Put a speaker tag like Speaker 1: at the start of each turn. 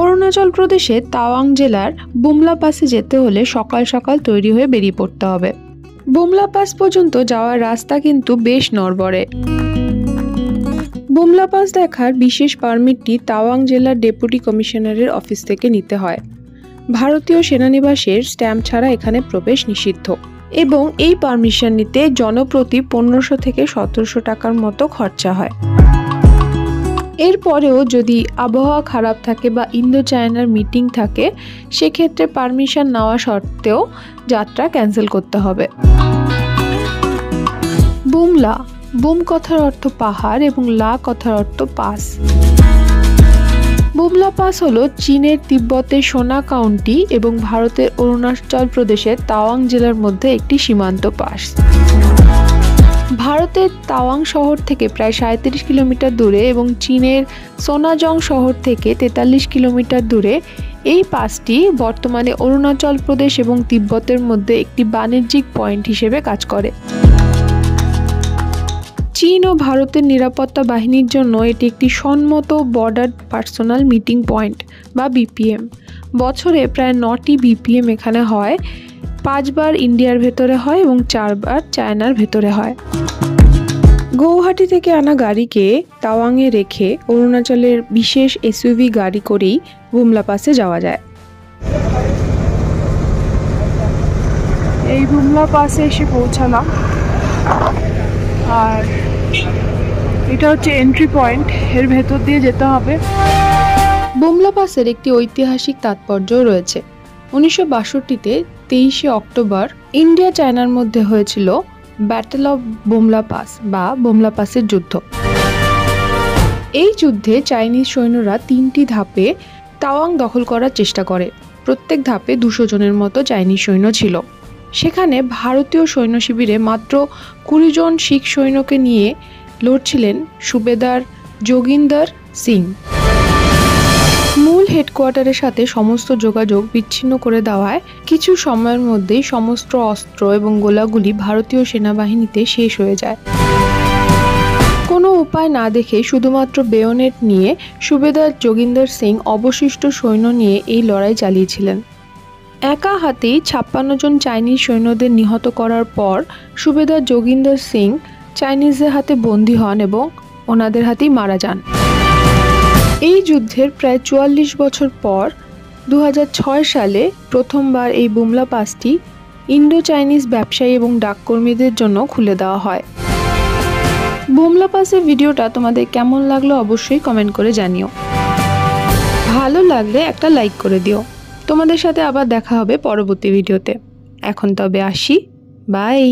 Speaker 1: অরুণাচল প্রদেশের তাওয়াং জেলার বুমলা পাসে যেতে হলে সকাল সকাল তৈরি হয়ে বেরিয়ে পড়তে হবে। বুমলা পাস পর্যন্ত যাওয়ার রাস্তা কিন্তু বেশ নড়বড়ে। বুমলা পাস দেখার বিশেষ পারমিটটি তাওয়াং জেলার ডেপুটি কমিশনারের অফিস থেকে নিতে হয়। ভারতীয় সেনানিবাসের স্ট্যাম্প ছাড়া এখানে প্রবেশ নিষিদ্ধ এবং এই পারমিশন নিতে জনপ্রতি 1500 থেকে 1700 টাকার মতো খরচা হয়। এরপরেও যদি আবহাওয়া খারাপ থাকে বা ইন্দো চায়নার মিটিং থাকে, সেক্ষেত্রে পারমিশন নেওয়া সত্ত্বেও যাত্রা ক্যান্সেল করতে হবে। বুমলা, বুম কথার অর্থ পাহাড় এবং লা কথার অর্থ পাস। বুমলা পাস হলো চীনের তিব্বতের সোনা কাউন্টি এবং ভারতের অরুণাচল প্রদেশের তাওয়াং জেলার মধ্যে একটি সীমান্ত পাস। ভারতের তাওয়াং শহর থেকে প্রায় 37 কিলোমিটার দূরে এবং চীনের সোনাজং শহর থেকে 43 কিলোমিটার দূরে এই পাসটি বর্তমানে অরুণাচল প্রদেশ এবং তিব্বতের মধ্যে একটি বাণিজ্যিক পয়েন্ট হিসেবে কাজ করে। চীন ও ভারতের নিরাপত্তা বাহিনীর জন্য এটি একটি সম্মত বর্ডার পার্সোনাল মিটিং পয়েন্ট বা বিপিএম। বছরে প্রায় 9টি বিপিএম এখানে হয়। 5 বার ইন্ডিয়ার ভেতরে হয় এবং 4 বার চায়নার ভেতরে হয়। গৌহাটি থেকে আনা গাড়িকে তাওয়াংয়ে রেখে অরুণাচলের বিশেষ এসইউভি গাড়ি করেই বুমলা পাসে যাওয়া যায়। এই বুমলা পাসে এসে পৌঁছালাম, আর এটা হচ্ছে এন্ট্রি পয়েন্ট, এর ভেতর দিয়ে যেতে হবে। বুমলা পাসের একটি ঐতিহাসিক তাৎপর্য রয়েছে। 1962-তে 23শে অক্টোবর ইন্ডিয়া চায়নার মধ্যে হয়েছিল ব্যাটল অফ বুমলা পাস বা বুমলা পাসের যুদ্ধ। এই যুদ্ধে চাইনিজ সৈন্যরা 3টি ধাপে তাওয়াং দখল করার চেষ্টা করে। প্রত্যেক ধাপে 200 জনের মতো চাইনিজ সৈন্য ছিল। সেখানে ভারতীয় সৈন্য শিবিরে মাত্র 20 জন শিখ সৈন্যকে নিয়ে লড়ছিলেন সুবেদার যোগিন্দর সিং। মূল হেডকোয়ার্টারের সাথে সমস্ত যোগাযোগ বিচ্ছিন্ন করে দেওয়ায় কিছু সময়ের মধ্যেই সমস্ত অস্ত্র এবং গোলাগুলি ভারতীয় সেনাবাহিনীতে শেষ হয়ে যায়। কোনো উপায় না দেখে শুধুমাত্র বেয়োনেট নিয়ে সুবেদার যোগিন্দর সিং অবশিষ্ট সৈন্য নিয়ে এই লড়াই চালিয়েছিলেন। একা হাতেই 56 জন চাইনিজ সৈন্যদের নিহত করার পর সুবেদার যোগিন্দর সিং চাইনিজদের হাতে বন্দী হন এবং ওনাদের হাতেই মারা যান। এই যুদ্ধের প্রায় 44 বছর পর 2006 সালে প্রথমবার এই বুমলা পাসটি ইন্ডো চাইনিজ ব্যবসায়ী এবং ডাককর্মীদের জন্য খুলে দেওয়া হয়। বুমলা পাসের ভিডিওটা তোমাদের কেমন লাগলো অবশ্যই কমেন্ট করে জানিও। ভালো লাগলে একটা লাইক করে দিও। তোমাদের সাথে আবার দেখা হবে পরবর্তী ভিডিওতে। এখন তবে আসি, বাই।